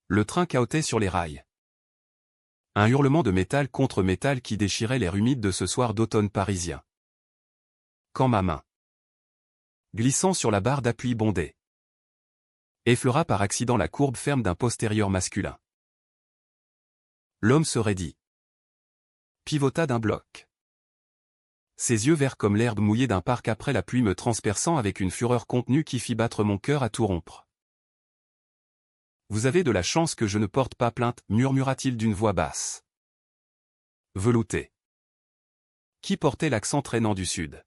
Le train cahotait sur les rails. Un hurlement de métal contre métal qui déchirait l'air humide de ce soir d'automne parisien. Quand ma main, glissant sur la barre d'appui bondée, effleura par accident la courbe ferme d'un postérieur masculin. L'homme se raidit. Pivota d'un bloc. Ses yeux verts comme l'herbe mouillée d'un parc après la pluie me transperçant avec une fureur contenue qui fit battre mon cœur à tout rompre. « Vous avez de la chance que je ne porte pas plainte, murmura-t-il d'une voix basse, veloutée, qui portait l'accent traînant du sud.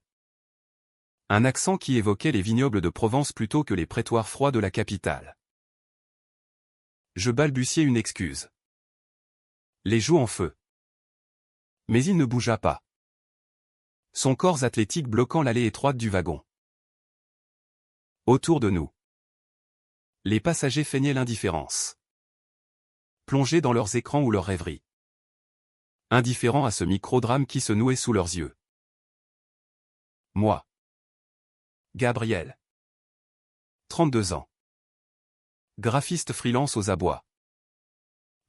Un accent qui évoquait les vignobles de Provence plutôt que les prétoires froids de la capitale. Je balbutiai une excuse. Les joues en feu. Mais il ne bougea pas. Son corps athlétique bloquant l'allée étroite du wagon. Autour de nous, les passagers feignaient l'indifférence. Plongés dans leurs écrans ou leurs rêveries. Indifférents à ce micro-drame qui se nouait sous leurs yeux. Moi. Gabriel. 32 ans. Graphiste freelance aux abois.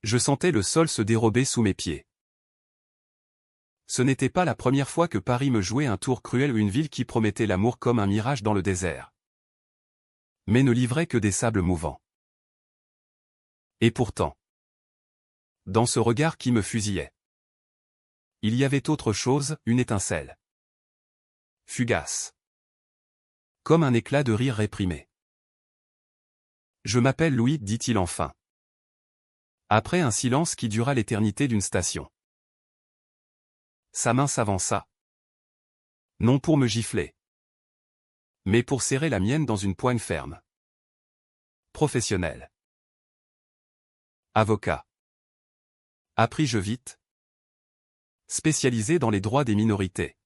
Je sentais le sol se dérober sous mes pieds. Ce n'était pas la première fois que Paris me jouait un tour cruel ou une ville qui promettait l'amour comme un mirage dans le désert. Mais ne livrait que des sables mouvants. Et pourtant, dans ce regard qui me fusillait, il y avait autre chose, une étincelle. Fugace. Comme un éclat de rire réprimé. Je m'appelle Louis, dit-il enfin. Après un silence qui dura l'éternité d'une station. Sa main s'avança. Non pour me gifler, mais pour serrer la mienne dans une poigne ferme. Professionnel. Avocat. Appris-je vite. Spécialisé dans les droits des minorités.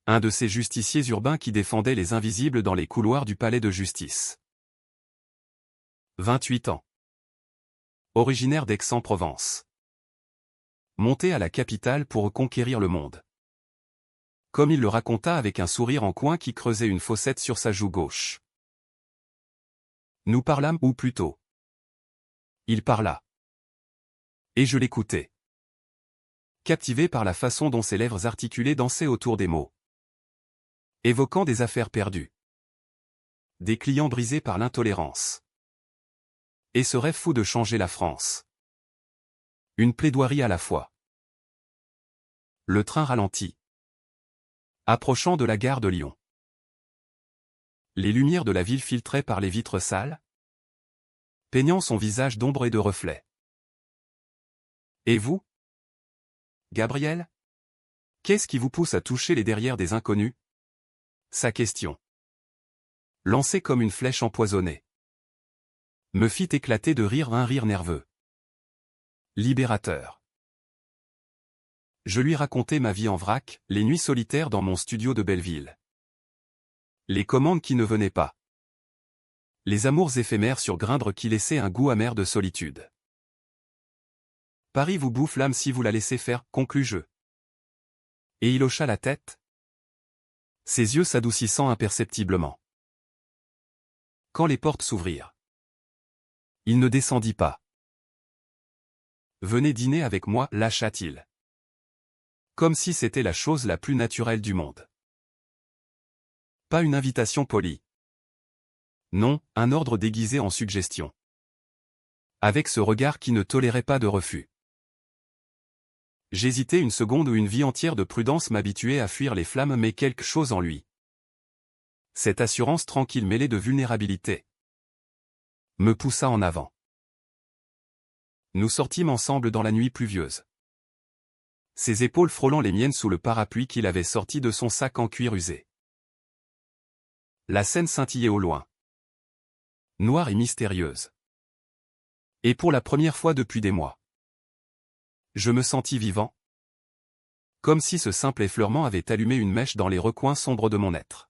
Un de ces justiciers urbains qui défendaient les invisibles dans les couloirs du palais de justice. 28 ans. Originaire d'Aix-en-Provence. Monté à la capitale pour conquérir le monde. Comme il le raconta avec un sourire en coin qui creusait une fossette sur sa joue gauche. Nous parlâmes, ou plutôt, il parla. Et je l'écoutais. Captivé par la façon dont ses lèvres articulées dansaient autour des mots. Évoquant des affaires perdues. Des clients brisés par l'intolérance. Et ce rêve fou de changer la France. Une plaidoirie à la fois. Le train ralentit. Approchant de la gare de Lyon. Les lumières de la ville filtraient par les vitres sales, peignant son visage d'ombre et de reflets. Et vous, Gabriel? Qu'est-ce qui vous pousse à toucher les derrières des inconnus? Sa question, lancée comme une flèche empoisonnée, me fit éclater de rire, un rire nerveux. Libérateur. Je lui racontai ma vie en vrac, les nuits solitaires dans mon studio de Belleville. Les commandes qui ne venaient pas. Les amours éphémères sur Grindr qui laissaient un goût amer de solitude. Paris vous bouffe l'âme si vous la laissez faire, conclus-je. Et il hocha la tête, ses yeux s'adoucissant imperceptiblement. Quand les portes s'ouvrirent, il ne descendit pas. Venez dîner avec moi, lâcha-t-il. Comme si c'était la chose la plus naturelle du monde. Pas une invitation polie. Non, un ordre déguisé en suggestion. Avec ce regard qui ne tolérait pas de refus. J'hésitais une seconde où une vie entière de prudence m'habituait à fuir les flammes, mais quelque chose en lui. Cette assurance tranquille mêlée de vulnérabilité me poussa en avant. Nous sortîmes ensemble dans la nuit pluvieuse. Ses épaules frôlant les miennes sous le parapluie qu'il avait sorti de son sac en cuir usé. La Seine scintillait au loin. Noire et mystérieuse. Et pour la première fois depuis des mois, je me sentis vivant. Comme si ce simple effleurement avait allumé une mèche dans les recoins sombres de mon être.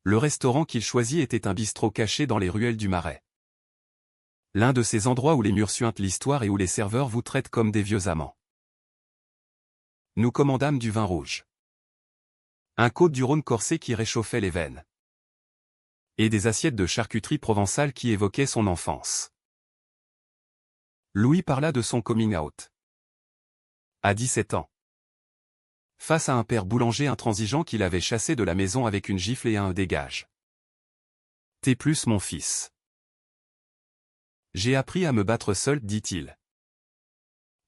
Le restaurant qu'il choisit était un bistrot caché dans les ruelles du Marais. L'un de ces endroits où les murs suintent l'histoire et où les serveurs vous traitent comme des vieux amants. Nous commandâmes du vin rouge. Un Côte-du-Rhône corsé qui réchauffait les veines. Et des assiettes de charcuterie provençale qui évoquaient son enfance. Louis parla de son coming out. À 17 ans. Face à un père boulanger intransigeant qui l'avait chassé de la maison avec une gifle et un dégage. T'es plus mon fils. J'ai appris à me battre seul, dit-il.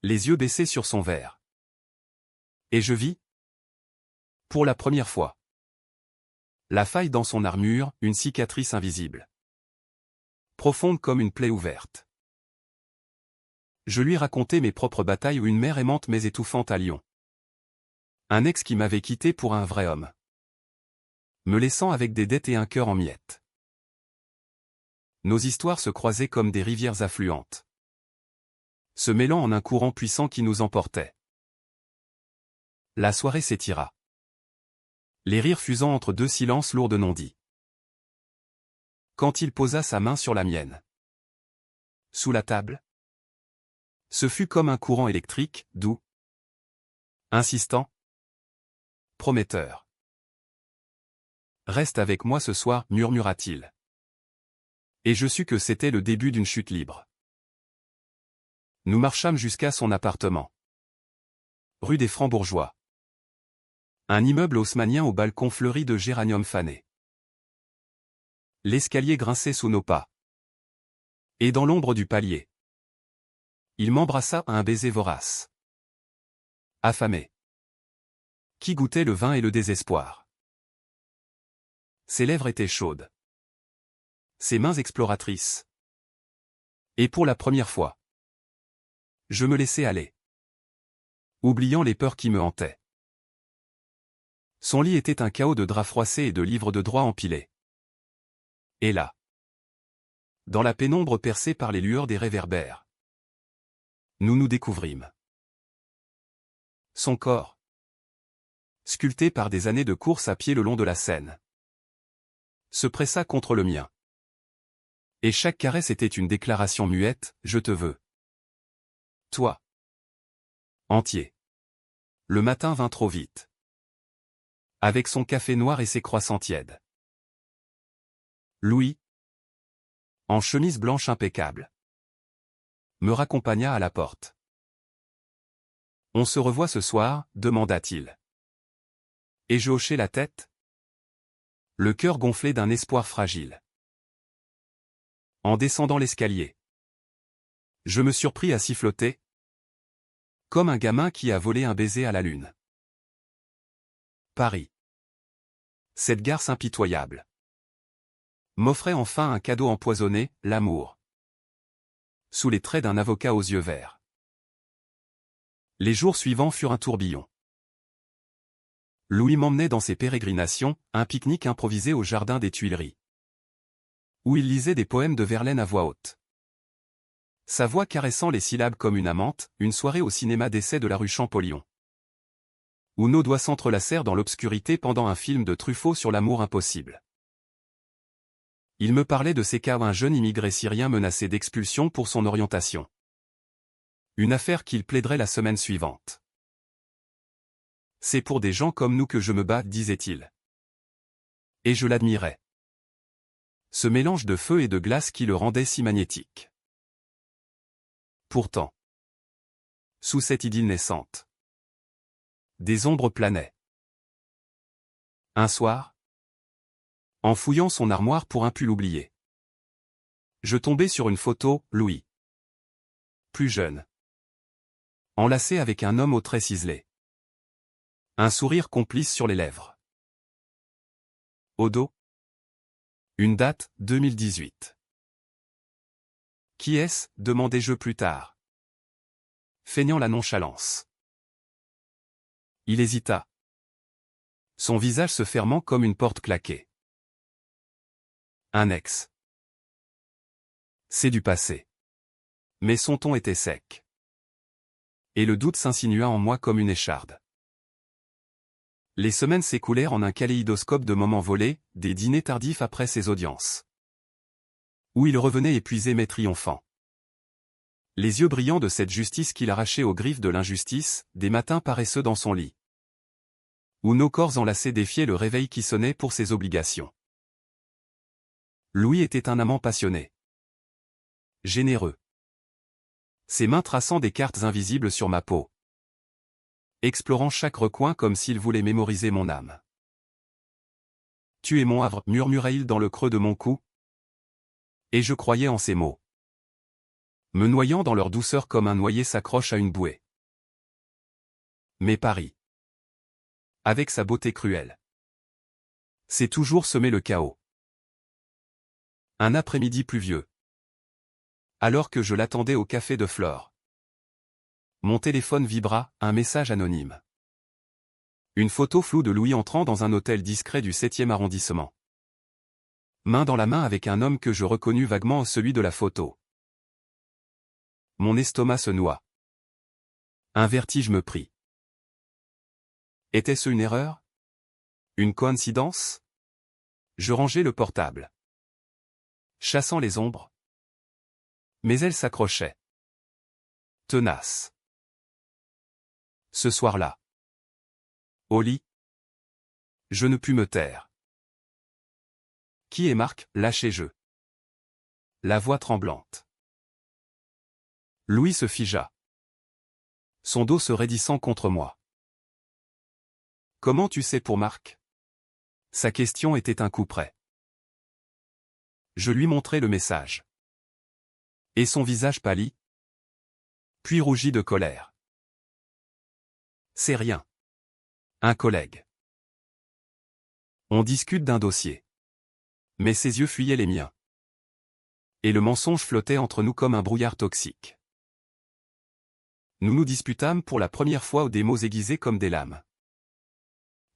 Les yeux baissés sur son verre. Et je vis. Pour la première fois. La faille dans son armure, une cicatrice invisible. Profonde comme une plaie ouverte. Je lui racontais mes propres batailles ou une mère aimante mais étouffante à Lyon. Un ex qui m'avait quitté pour un vrai homme. Me laissant avec des dettes et un cœur en miettes. Nos histoires se croisaient comme des rivières affluentes. Se mêlant en un courant puissant qui nous emportait. La soirée s'étira. Les rires fusant entre deux silences lourds de non-dits. Quand il posa sa main sur la mienne. Sous la table. Ce fut comme un courant électrique, doux. Insistant. Prometteur. Reste avec moi ce soir, murmura-t-il. Et je sus que c'était le début d'une chute libre. Nous marchâmes jusqu'à son appartement. Rue des Francs-Bourgeois. Un immeuble haussmannien au balcon fleuri de géraniums fanés. L'escalier grinçait sous nos pas. Et dans l'ombre du palier. Il m'embrassa à un baiser vorace. Affamé. Qui goûtait le vin et le désespoir. Ses lèvres étaient chaudes. Ses mains exploratrices. Et pour la première fois. Je me laissai aller. Oubliant les peurs qui me hantaient. Son lit était un chaos de draps froissés et de livres de droit empilés. Et là. Dans la pénombre percée par les lueurs des réverbères. Nous nous découvrîmes. Son corps. Sculpté par des années de course à pied le long de la Seine. Se pressa contre le mien. Et chaque caresse était une déclaration muette, je te veux. Toi. Entier. Le matin vint trop vite. Avec son café noir et ses croissants tièdes. Louis. En chemise blanche impeccable. Me raccompagna à la porte. On se revoit ce soir, demanda-t-il. Et je hochai la tête. Le cœur gonflé d'un espoir fragile. En descendant l'escalier. Je me surpris à siffloter. Comme un gamin qui a volé un baiser à la lune. Paris. Cette gare impitoyable. M'offrait enfin un cadeau empoisonné, l'amour. Sous les traits d'un avocat aux yeux verts. Les jours suivants furent un tourbillon. Louis m'emmenait dans ses pérégrinations, un pique-nique improvisé au jardin des Tuileries. Où il lisait des poèmes de Verlaine à voix haute. Sa voix caressant les syllabes comme une amante, une soirée au cinéma d'essai de la rue Champollion. Où nos doigts s'entrelacèrent dans l'obscurité pendant un film de Truffaut sur l'amour impossible. Il me parlait de ces cas où un jeune immigré syrien menacé d'expulsion pour son orientation. Une affaire qu'il plaiderait la semaine suivante. C'est pour des gens comme nous que je me bats, disait-il. Et je l'admirais. Ce mélange de feu et de glace qui le rendait si magnétique. Pourtant. Sous cette idylle naissante. Des ombres planaient. Un soir. En fouillant son armoire pour un pull oublié. Je tombai sur une photo, Louis. Plus jeune. Enlacé avec un homme aux traits ciselés. Un sourire complice sur les lèvres. Au dos. Une date, 2018. Qui est-ce, demandai-je plus tard. Feignant la nonchalance. Il hésita. Son visage se fermant comme une porte claquée. Un ex. C'est du passé. Mais son ton était sec. Et le doute s'insinua en moi comme une écharde. Les semaines s'écoulèrent en un kaléidoscope de moments volés, des dîners tardifs après ses audiences. Où il revenait épuisé mais triomphant. Les yeux brillants de cette justice qu'il arrachait aux griffes de l'injustice, des matins paresseux dans son lit. Où nos corps enlacés défiaient le réveil qui sonnait pour ses obligations. Louis était un amant passionné. Généreux. Ses mains traçant des cartes invisibles sur ma peau. Explorant chaque recoin comme s'il voulait mémoriser mon âme. Tu es mon havre, murmurait-il dans le creux de mon cou. Et je croyais en ces mots. Me noyant dans leur douceur comme un noyer s'accroche à une bouée. Mais Paris, avec sa beauté cruelle, c'est toujours semer le chaos. Un après-midi pluvieux. Alors que je l'attendais au café de Flore. Mon téléphone vibra, un message anonyme. Une photo floue de Louis entrant dans un hôtel discret du 7e arrondissement. Main dans la main avec un homme que je reconnus vaguement, celui de la photo. Mon estomac se noua. Un vertige me prit. Était-ce une erreur? Une coïncidence? Je rangeai le portable. Chassant les ombres. Mais elle s'accrochait. Tenace. Ce soir-là. Au lit. Je ne pus me taire. Qui est Marc? Lâché-je. La voix tremblante. Louis se figea. Son dos se raidissant contre moi. Comment tu sais pour Marc? Sa question était un coup près. Je lui montrai le message. Et son visage pâlit. Puis rougit de colère. C'est rien. Un collègue. On discute d'un dossier. Mais ses yeux fuyaient les miens. Et le mensonge flottait entre nous comme un brouillard toxique. Nous nous disputâmes pour la première fois des mots aiguisés comme des lames.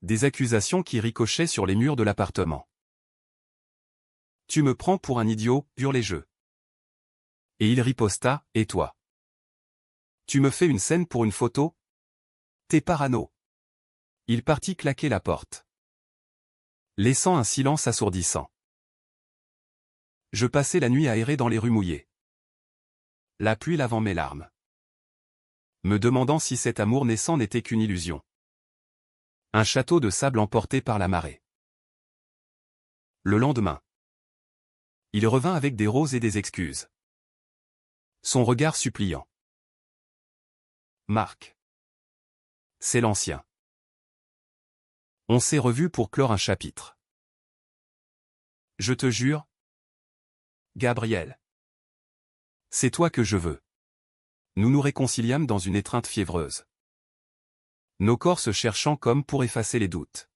Des accusations qui ricochaient sur les murs de l'appartement. Tu me prends pour un idiot, hurlai-je. Et il riposta, et toi? Tu me fais une scène pour une photo? T'es parano. Il partit claquer la porte. Laissant un silence assourdissant. Je passai la nuit à errer dans les rues mouillées. La pluie lavant mes larmes. Me demandant si cet amour naissant n'était qu'une illusion. Un château de sable emporté par la marée. Le lendemain. Il revint avec des roses et des excuses. Son regard suppliant. Marc. C'est l'ancien. On s'est revus pour clore un chapitre. Je te jure. Gabriel. C'est toi que je veux. Nous nous réconciliâmes dans une étreinte fiévreuse. Nos corps se cherchant comme pour effacer les doutes.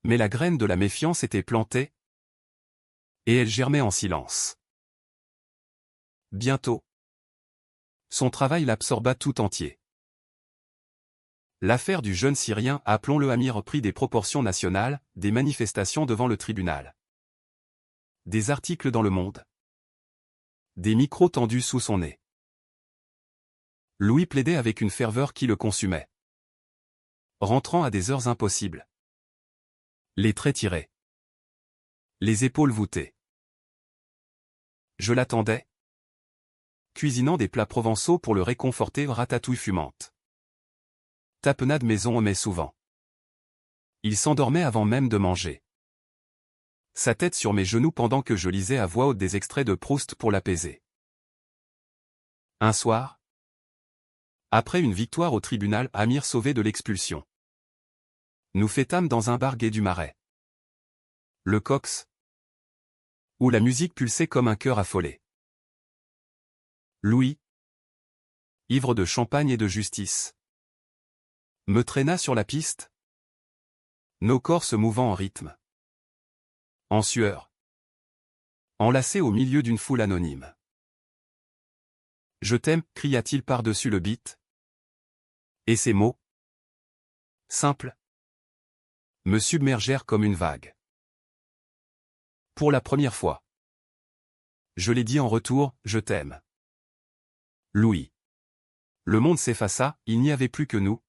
Mais la graine de la méfiance était plantée, et elle germait en silence. Bientôt. Son travail l'absorba tout entier. L'affaire du jeune Syrien, appelons-le Amir, prit des proportions nationales, des manifestations devant le tribunal. Des articles dans Le Monde. Des micros tendus sous son nez. Louis plaidait avec une ferveur qui le consumait. Rentrant à des heures impossibles. Les traits tirés. Les épaules voûtées. Je l'attendais. Cuisinant des plats provençaux pour le réconforter, ratatouille fumante. Tapenade maison mais souvent. Il s'endormait avant même de manger. Sa tête sur mes genoux pendant que je lisais à voix haute des extraits de Proust pour l'apaiser. Un soir, après une victoire au tribunal, Amir sauvé de l'expulsion. Nous fêtâmes dans un bar gai du Marais. Le Cox. Où la musique pulsait comme un cœur affolé. Louis, ivre de champagne et de justice, me traîna sur la piste. Nos corps se mouvant en rythme. En sueur. Enlacés au milieu d'une foule anonyme. Je t'aime, cria-t-il par-dessus le beat. Et ces mots, simples, me submergèrent comme une vague. Pour la première fois. Je l'ai dit en retour, je t'aime. Louis. Le monde s'effaça, il n'y avait plus que nous.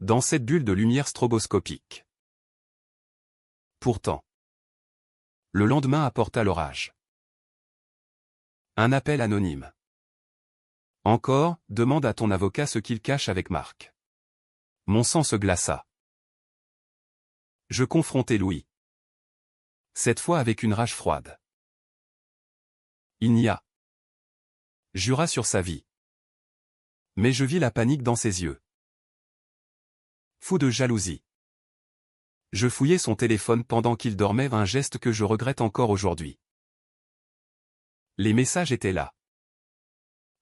Dans cette bulle de lumière stroboscopique. Pourtant. Le lendemain apporta l'orage. Un appel anonyme. Encore, demande à ton avocat ce qu'il cache avec Marc. Mon sang se glaça. Je confrontai Louis. Cette fois avec une rage froide. Il n'y a Jura sur sa vie. Mais je vis la panique dans ses yeux. Fou de jalousie. Je fouillais son téléphone pendant qu'il dormait, un geste que je regrette encore aujourd'hui. Les messages étaient là.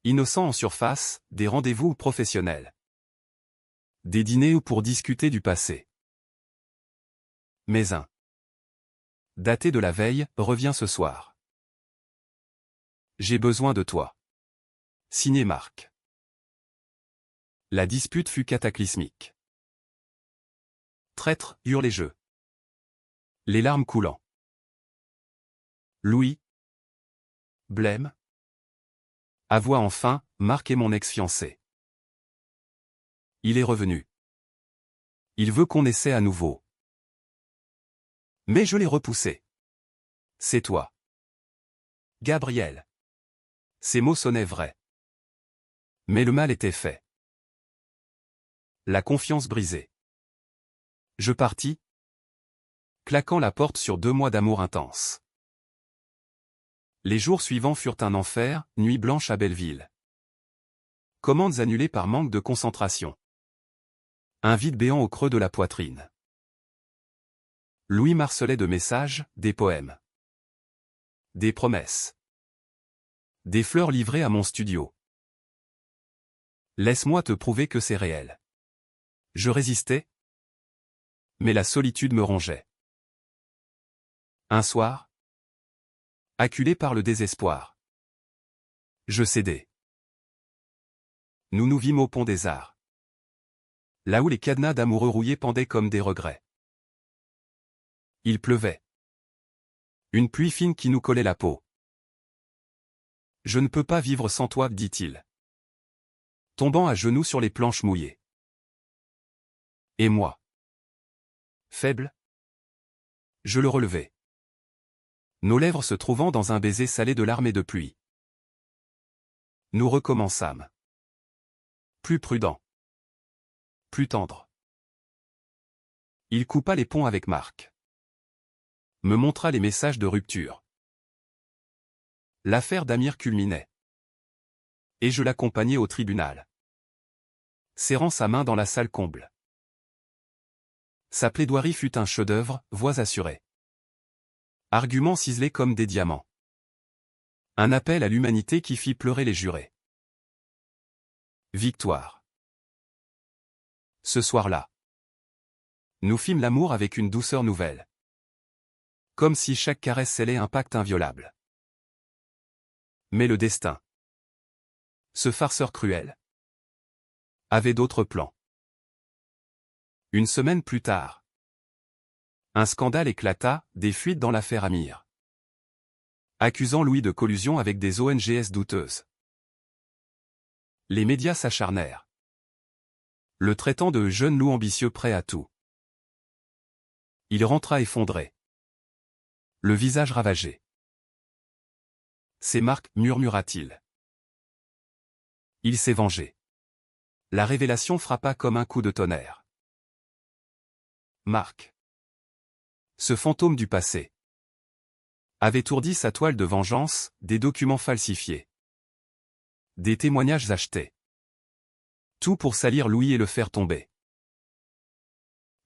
Innocents en surface, des rendez-vous professionnels. Des dîners ou pour discuter du passé. Mais un. Daté de la veille, revient ce soir. J'ai besoin de toi. Signé Marc. La dispute fut cataclysmique. Traître, hurlai-je. Les larmes coulant. Louis. Blême. Avoua enfin, Marc est mon ex-fiancé. Il est revenu. Il veut qu'on essaie à nouveau. Mais je l'ai repoussé. C'est toi. Gabriel. Ces mots sonnaient vrais. Mais le mal était fait. La confiance brisée. Je partis, claquant la porte sur 2 mois d'amour intense. Les jours suivants furent un enfer, nuit blanche à Belleville. Commandes annulées par manque de concentration. Un vide béant au creux de la poitrine. Louis marcelait de messages, des poèmes. Des promesses. Des fleurs livrées à mon studio. Laisse-moi te prouver que c'est réel. Je résistais, mais la solitude me rongeait. Un soir, acculé par le désespoir, je cédai. Nous nous vîmes au pont des Arts. Là où les cadenas d'amoureux rouillés pendaient comme des regrets. Il pleuvait. Une pluie fine qui nous collait la peau. Je ne peux pas vivre sans toi, dit-il. Tombant à genoux sur les planches mouillées. Et moi. Faible. Je le relevai. Nos lèvres se trouvant dans un baiser salé de larmes et de pluie. Nous recommençâmes. Plus prudent. Plus tendre. Il coupa les ponts avec Marc. Me montra les messages de rupture. L'affaire d'Amir culminait. Et je l'accompagnai au tribunal. Serrant sa main dans la salle comble. Sa plaidoirie fut un chef-d'œuvre, voix assurée. Arguments ciselés comme des diamants. Un appel à l'humanité qui fit pleurer les jurés. Victoire. Ce soir-là, nous fîmes l'amour avec une douceur nouvelle. Comme si chaque caresse scellait un pacte inviolable. Mais le destin, ce farceur cruel, avait d'autres plans. Une semaine plus tard, un scandale éclata, des fuites dans l'affaire Amir. Accusant Louis de collusion avec des ONGs douteuses. Les médias s'acharnèrent. Le traitant de jeune loup ambitieux prêt à tout. Il rentra effondré. Le visage ravagé. C'est Marc, murmura-t-il. Il s'est vengé. La révélation frappa comme un coup de tonnerre. Marc. Ce fantôme du passé avait ourdi sa toile de vengeance, des documents falsifiés. Des témoignages achetés. Tout pour salir Louis et le faire tomber.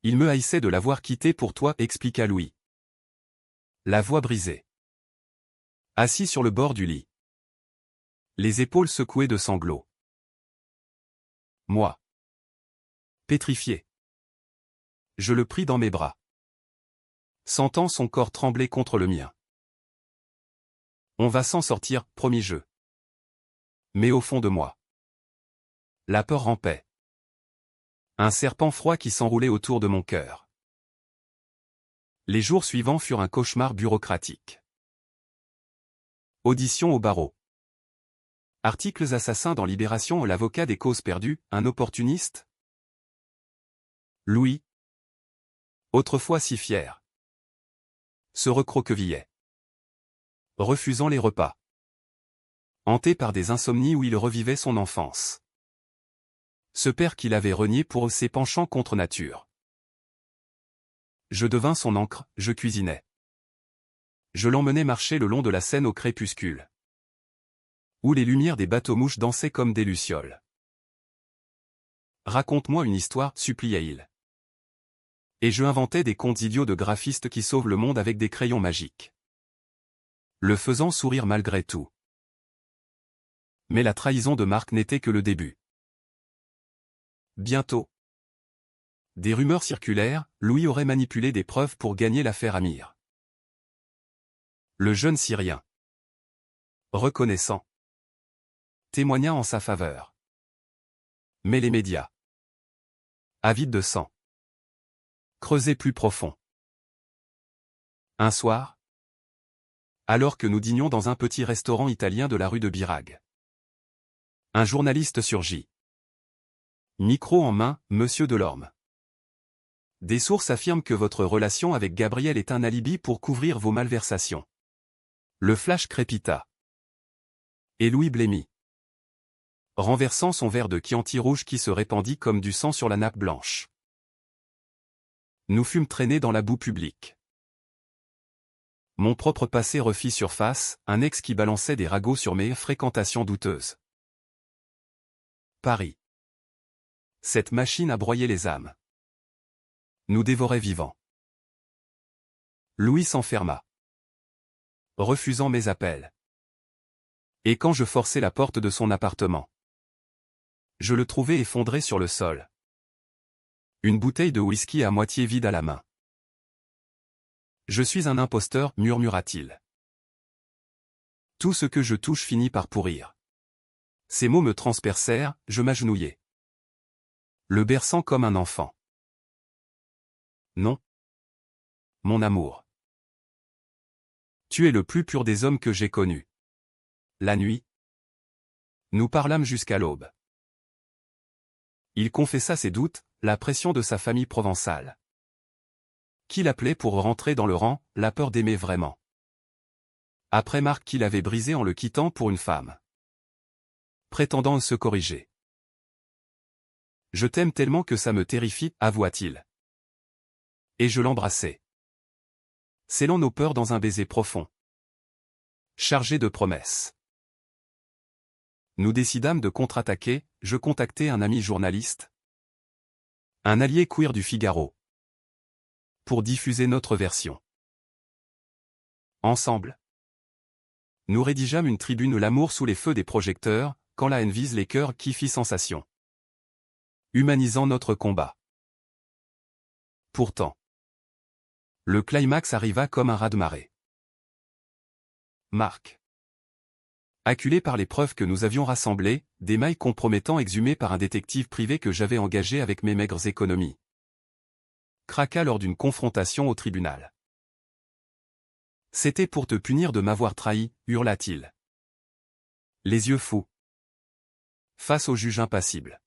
Il me haïssait de l'avoir quitté pour toi, expliqua Louis. La voix brisée. Assis sur le bord du lit. Les épaules secouées de sanglots. Moi. Pétrifié. Je le pris dans mes bras. Sentant son corps trembler contre le mien. On va s'en sortir, promis-je. Mais au fond de moi, la peur rampait. Un serpent froid qui s'enroulait autour de mon cœur. Les jours suivants furent un cauchemar bureaucratique. Audition au barreau. Articles assassins dans Libération, l'avocat des causes perdues, un opportuniste. Louis. Autrefois si fier. Se recroquevillait. Refusant les repas. Hanté par des insomnies où il revivait son enfance. Ce père qu'il avait renié pour ses penchants contre nature. Je devins son encre, je cuisinais. Je l'emmenais marcher le long de la Seine au crépuscule. où les lumières des bateaux-mouches dansaient comme des lucioles. Raconte-moi une histoire, supplia-il. Et je inventais des contes idiots de graphistes qui sauvent le monde avec des crayons magiques. Le faisant sourire malgré tout. Mais la trahison de Marc n'était que le début. Bientôt. Des rumeurs circulèrent, Louis aurait manipulé des preuves pour gagner l'affaire Amir. Le jeune Syrien, reconnaissant, témoigna en sa faveur. Mais les médias, avides de sang, creusaient plus profond. Un soir, alors que nous dînions dans un petit restaurant italien de la rue de Birague, un journaliste surgit. Micro en main, Monsieur Delorme. Des sources affirment que votre relation avec Gabriel est un alibi pour couvrir vos malversations. Le flash crépita. Et Louis blêmit, renversant son verre de Chianti rouge qui se répandit comme du sang sur la nappe blanche. Nous fûmes traînés dans la boue publique. Mon propre passé refit surface, un ex qui balançait des ragots sur mes fréquentations douteuses. Paris. Cette machine a broyé les âmes. Nous dévorait vivants. Louis s'enferma, refusant mes appels. Et quand je forçai la porte de son appartement, je le trouvai effondré sur le sol. Une bouteille de whisky à moitié vide à la main. Je suis un imposteur, murmura-t-il. Tout ce que je touche finit par pourrir. Ces mots me transpercèrent, je m'agenouillai, le berçant comme un enfant. Non. Mon amour. Tu es le plus pur des hommes que j'ai connus. La nuit, nous parlâmes jusqu'à l'aube. Il confessa ses doutes, la pression de sa famille provençale, qui l'appelait pour rentrer dans le rang, la peur d'aimer vraiment. Après Marc qu'il avait brisé en le quittant pour une femme, prétendant se corriger. Je t'aime tellement que ça me terrifie, avoua-t-il. Et je l'embrassai, scellant nos peurs dans un baiser profond, chargé de promesses. Nous décidâmes de contre-attaquer, je contactai un ami journaliste, un allié queer du Figaro, pour diffuser notre version. Ensemble, nous rédigeâmes une tribune L'amour sous les feux des projecteurs, quand la haine vise les cœurs qui fit sensation, humanisant notre combat. Pourtant, le climax arriva comme un raz-de-marée. Marc, acculé par les preuves que nous avions rassemblées, des mailles compromettant exhumées par un détective privé que j'avais engagé avec mes maigres économies, craqua lors d'une confrontation au tribunal. C'était pour te punir de m'avoir trahi, hurla-t-il, les yeux fous, face au juge impassible.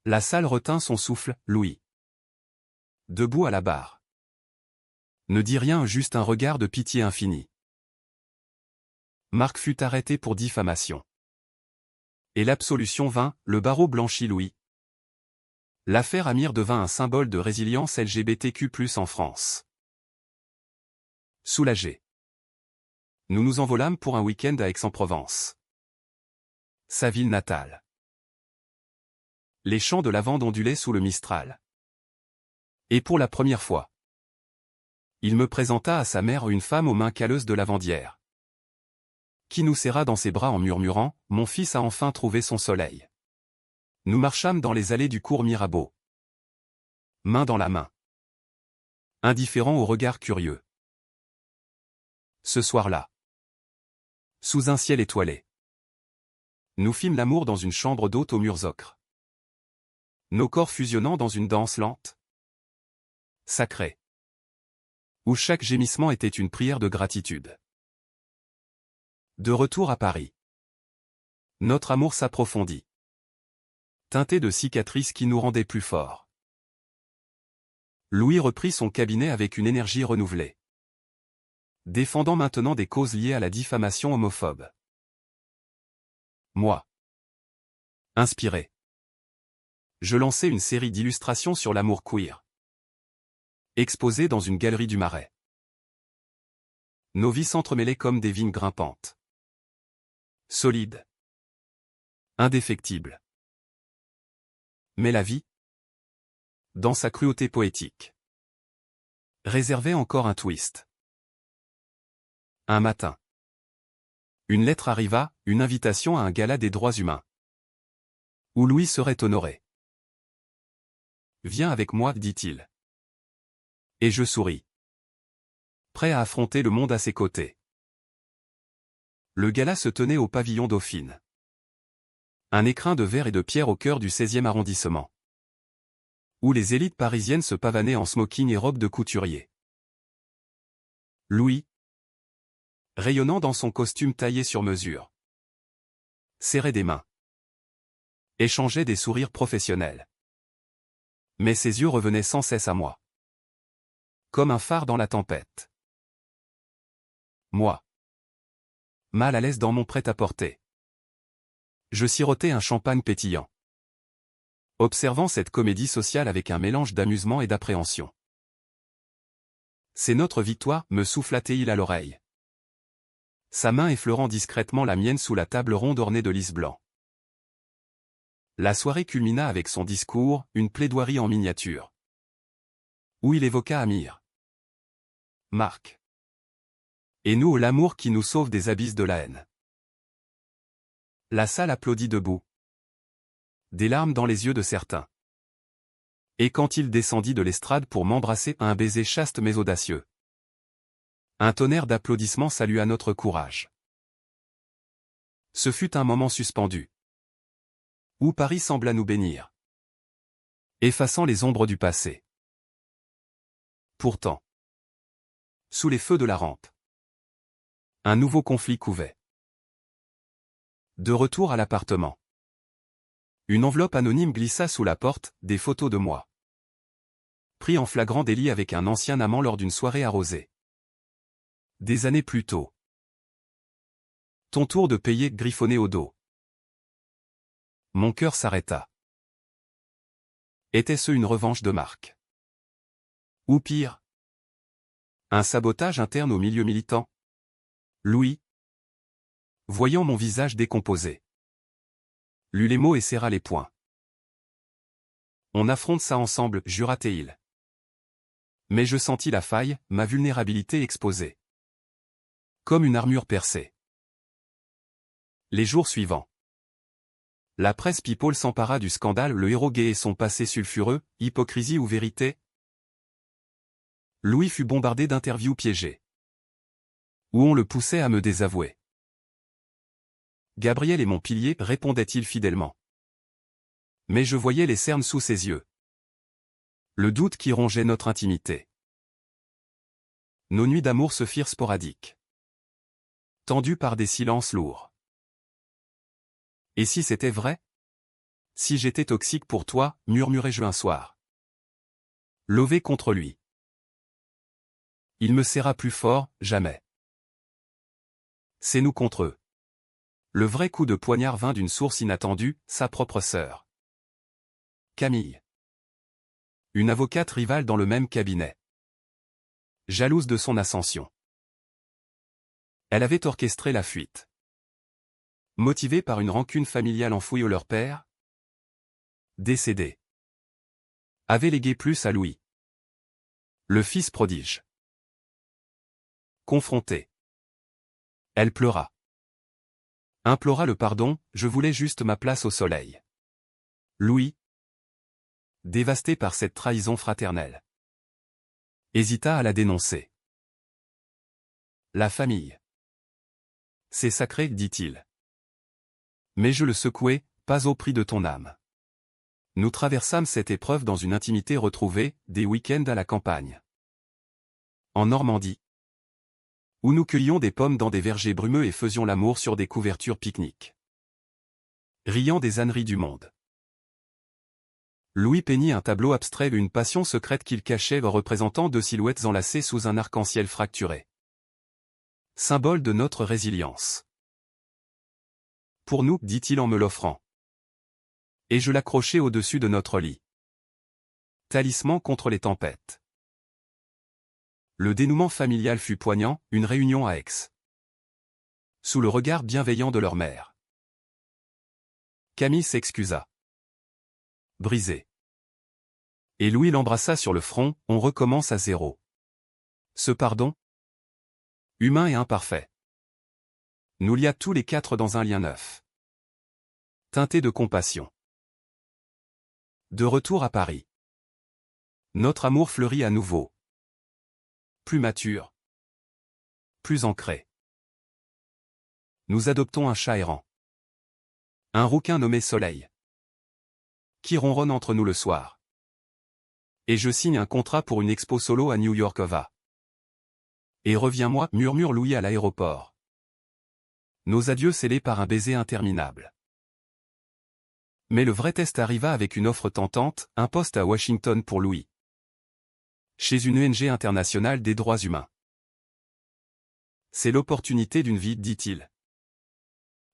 La salle retint son souffle, Louis, debout à la barre. Ne dis rien, juste un regard de pitié infinie. Marc fut arrêté pour diffamation. Et l'absolution vint, le barreau blanchit Louis. L'affaire Amir devint un symbole de résilience LGBTQ+ en France. Soulagé, nous nous envolâmes pour un week-end à Aix-en-Provence, sa ville natale. Les champs de lavande ondulaient sous le Mistral. Et pour la première fois, il me présenta à sa mère une femme aux mains calleuses de lavandière, qui nous serra dans ses bras en murmurant « Mon fils a enfin trouvé son soleil ». Nous marchâmes dans les allées du cours Mirabeau, main dans la main, indifférents au regard curieux. Ce soir-là, sous un ciel étoilé, nous fîmes l'amour dans une chambre d'hôte aux murs ocre, nos corps fusionnant dans une danse lente, sacrée, où chaque gémissement était une prière de gratitude. De retour à Paris, notre amour s'approfondit, teinté de cicatrices qui nous rendaient plus forts. Louis reprit son cabinet avec une énergie renouvelée, défendant maintenant des causes liées à la diffamation homophobe. Moi, inspiré, je lançai une série d'illustrations sur l'amour queer, exposées dans une galerie du Marais. Nos vies s'entremêlaient comme des vignes grimpantes. Solide. Indéfectible. Mais la vie, dans sa cruauté poétique, réservait encore un twist. Un matin, une lettre arriva, une invitation à un gala des droits humains, où Louis serait honoré. « Viens avec moi, dit-il. » Et je souris, prêt à affronter le monde à ses côtés. Le gala se tenait au pavillon Dauphine. Un écrin de verre et de pierre au cœur du 16e arrondissement, où les élites parisiennes se pavanaient en smoking et robes de couturier. Louis, rayonnant dans son costume taillé sur mesure, serrait des mains, échangeait des sourires professionnels. Mais ses yeux revenaient sans cesse à moi, comme un phare dans la tempête. Moi, mal à l'aise dans mon prêt-à-porter, je sirotais un champagne pétillant, observant cette comédie sociale avec un mélange d'amusement et d'appréhension. « C'est notre victoire, me souffla-t-il à l'oreille, sa main effleurant discrètement la mienne sous la table ronde ornée de lys blanc. La soirée culmina avec son discours, une plaidoirie en miniature, où il évoqua Amir, Marc et nous, l'amour qui nous sauve des abysses de la haine. La salle applaudit debout, des larmes dans les yeux de certains. Et quand il descendit de l'estrade pour m'embrasser, un baiser chaste mais audacieux, un tonnerre d'applaudissements salua notre courage. Ce fut un moment suspendu, où Paris sembla nous bénir, effaçant les ombres du passé. Pourtant, sous les feux de la rampe, un nouveau conflit couvait. De retour à l'appartement, une enveloppe anonyme glissa sous la porte, des photos de moi, pris en flagrant délit avec un ancien amant lors d'une soirée arrosée. Des années plus tôt. Ton tour de payer, griffonné au dos. Mon cœur s'arrêta. Était-ce une revanche de Marc? Ou pire, un sabotage interne au milieu militant? Louis, voyant mon visage décomposé, lut les mots et serra les poings. On affronte ça ensemble, jura-t-il. Mais je sentis la faille, ma vulnérabilité exposée, comme une armure percée. Les jours suivants, la presse people s'empara du scandale, le héros gay et son passé sulfureux, hypocrisie ou vérité? Louis fut bombardé d'interviews piégées, où on le poussait à me désavouer. Gabriel est mon pilier, répondait-il fidèlement. Mais je voyais les cernes sous ses yeux, le doute qui rongeait notre intimité. Nos nuits d'amour se firent sporadiques, tendues par des silences lourds. Et si c'était vrai? Si j'étais toxique pour toi, murmurai-je un soir, lové contre lui. Il me serra plus fort, jamais. C'est nous contre eux. Le vrai coup de poignard vint d'une source inattendue, sa propre sœur, Camille. Une avocate rivale dans le même cabinet, jalouse de son ascension. Elle avait orchestré la fuite, motivée par une rancune familiale enfouie au leur père, décédé, avait légué plus à Louis, le fils prodige. Confrontée, elle pleura, implora le pardon, je voulais juste ma place au soleil. Louis, dévasté par cette trahison fraternelle, hésita à la dénoncer. La famille, c'est sacré, dit-il. Mais je le secouai, pas au prix de ton âme. Nous traversâmes cette épreuve dans une intimité retrouvée, des week-ends à la campagne, en Normandie, où nous cueillions des pommes dans des vergers brumeux et faisions l'amour sur des couvertures pique-nique, riant des âneries du monde. Louis peignit un tableau abstrait, une passion secrète qu'il cachait représentant deux silhouettes enlacées sous un arc-en-ciel fracturé. Symbole de notre résilience. Pour nous, dit-il en me l'offrant. Et je l'accrochai au-dessus de notre lit. Talisman contre les tempêtes. Le dénouement familial fut poignant, une réunion à Aix. sous le regard bienveillant de leur mère. Camille s'excusa. Brisé. Et Louis l'embrassa sur le front, on recommence à zéro. Ce pardon, humain et imparfait, nous lia tous les quatre dans un lien neuf, teinté de compassion. De retour à Paris, notre amour fleurit à nouveau. Plus mature, plus ancré. Nous adoptons un chat errant. Un rouquin nommé Soleil, qui ronronne entre nous le soir. Et je signe un contrat pour une expo solo à New York. Va. Et reviens-moi, murmure Louis à l'aéroport. Nos adieux scellés par un baiser interminable. Mais le vrai test arriva avec une offre tentante, un poste à Washington pour Louis. Chez une ONG internationale des droits humains. C'est l'opportunité d'une vie, dit-il.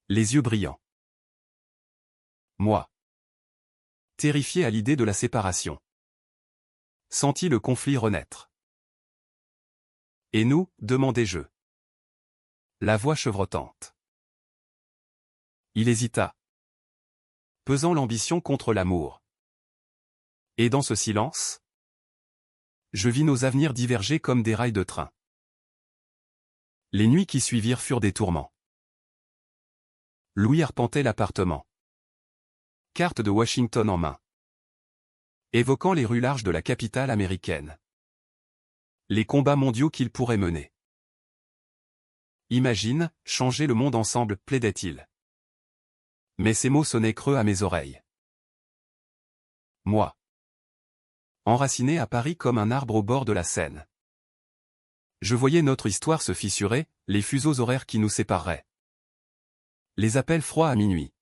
Les yeux brillants. Moi, terrifié à l'idée de la séparation, sentis le conflit renaître. Et nous, demandai-je. La voix chevrotante. Il hésita, pesant l'ambition contre l'amour. Et dans ce silence, je vis nos avenirs diverger comme des rails de train. Les nuits qui suivirent furent des tourments. Louis arpentait l'appartement. Carte de Washington en main. Évoquant les rues larges de la capitale américaine. Les combats mondiaux qu'il pourrait mener. Imagine, changer le monde ensemble, plaidait-il. Mais ces mots sonnaient creux à mes oreilles. Moi. Enraciné à Paris comme un arbre au bord de la Seine. Je voyais notre histoire se fissurer, les fuseaux horaires qui nous sépareraient. Les appels froids à minuit.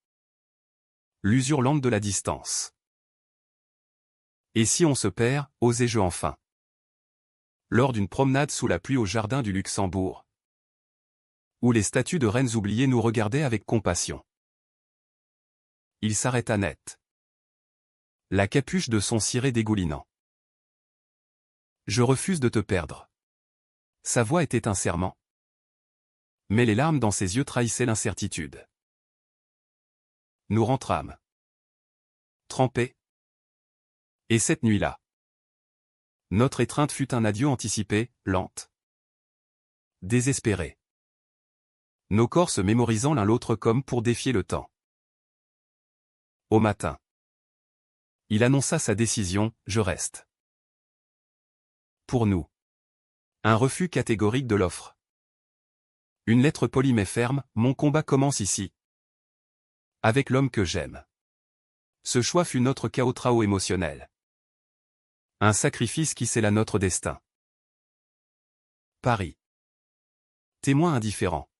L'usure lente de la distance. Et si on se perd, osais-je enfin. Lors d'une promenade sous la pluie au jardin du Luxembourg, où les statues de reines oubliées nous regardaient avec compassion. Il s'arrêta net. La capuche de son ciré dégoulinant. Je refuse de te perdre. Sa voix était un serment. Mais les larmes dans ses yeux trahissaient l'incertitude. Nous rentrâmes. Trempés. Et cette nuit-là, notre étreinte fut un adieu anticipé, lente. Désespéré. Nos corps se mémorisant l'un l'autre comme pour défier le temps. Au matin, il annonça sa décision, je reste. Pour nous. Un refus catégorique de l'offre. Une lettre polie mais ferme, mon combat commence ici. Avec l'homme que j'aime. Ce choix fut notre chaos émotionnel. Un sacrifice qui scella notre destin. Paris. Témoin indifférent.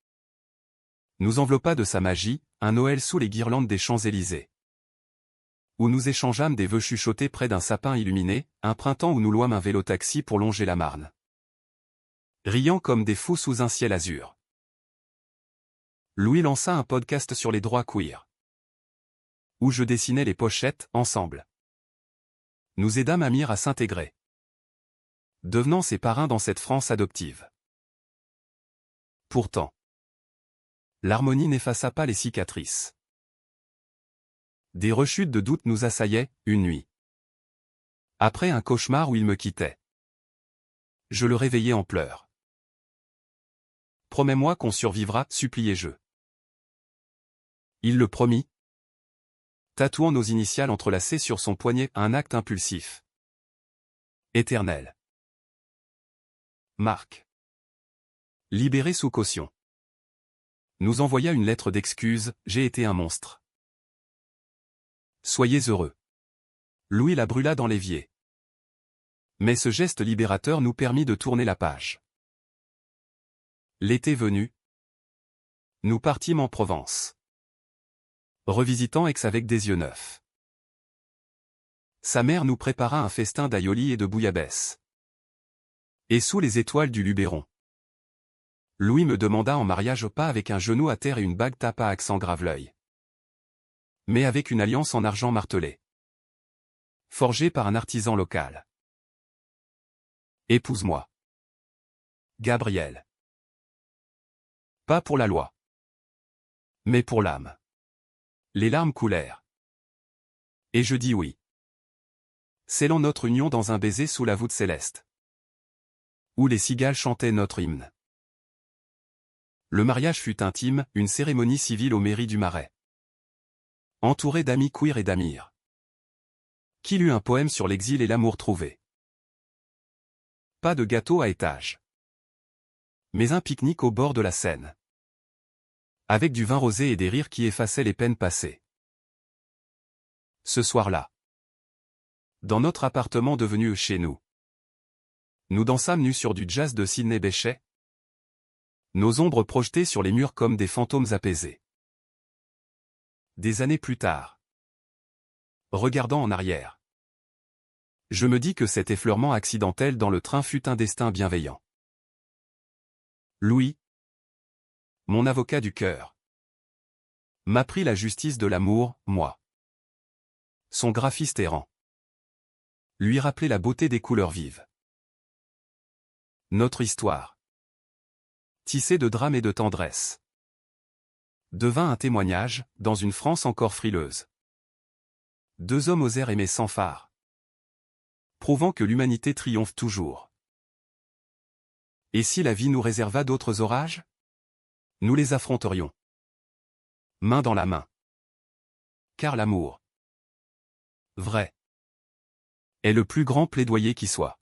Nous enveloppa de sa magie, un Noël sous les guirlandes des Champs-Élysées. Où nous échangeâmes des vœux chuchotés près d'un sapin illuminé, un printemps où nous louâmes un vélo-taxi pour longer la Marne. Riant comme des fous sous un ciel azur. Louis lança un podcast sur les droits queer. Où je dessinais les pochettes, ensemble. Nous aidâmes Amir à s'intégrer. Devenant ses parrains dans cette France adoptive. Pourtant, l'harmonie n'effaça pas les cicatrices. Des rechutes de doute nous assaillaient, une nuit. Après un cauchemar où il me quittait. Je le réveillai en pleurs. Promets-moi qu'on survivra, suppliai-je. Il le promit. Tatouant nos initiales entrelacées sur son poignet, un acte impulsif. Éternel. Marc. Libéré sous caution. Nous envoya une lettre d'excuse, j'ai été un monstre. Soyez heureux. Louis la brûla dans l'évier. Mais ce geste libérateur nous permit de tourner la page. L'été venu, nous partîmes en Provence. Revisitant Aix avec des yeux neufs. Sa mère nous prépara un festin d'aïoli et de bouillabaisse. Et sous les étoiles du Luberon, Louis me demanda en mariage pas avec un genou à terre et une bague tape à accent grave-l'œil. Mais avec une alliance en argent martelé. Forgée par un artisan local. Épouse-moi. Gabriel. Pas pour la loi. Mais pour l'âme. Les larmes coulèrent. Et je dis oui. Scellant notre union dans un baiser sous la voûte céleste. Où les cigales chantaient notre hymne. Le mariage fut intime, une cérémonie civile aux mairies du Marais. Entouré d'amis queer et d'amirs. Qui lut un poème sur l'exil et l'amour trouvé. Pas de gâteau à étage. Mais un pique-nique au bord de la Seine. Avec du vin rosé et des rires qui effaçaient les peines passées. Ce soir-là. Dans notre appartement devenu chez nous. Nous dansâmes nus sur du jazz de Sidney Bechet. Nos ombres projetées sur les murs comme des fantômes apaisés. Des années plus tard. Regardant en arrière. Je me dis que cet effleurement accidentel dans le train fut un destin bienveillant. Louis, mon avocat du cœur, m'apprit la justice de l'amour, moi. Son graphiste errant. Lui rappeler la beauté des couleurs vives. Notre histoire. Tissée de drame et de tendresse. Devint un témoignage, dans une France encore frileuse. Deux hommes osèrent aimer sans phare. Prouvant que l'humanité triomphe toujours. Et si la vie nous réserva d'autres orages? Nous les affronterions. Main dans la main. Car l'amour. Vrai. Est le plus grand plaidoyer qui soit.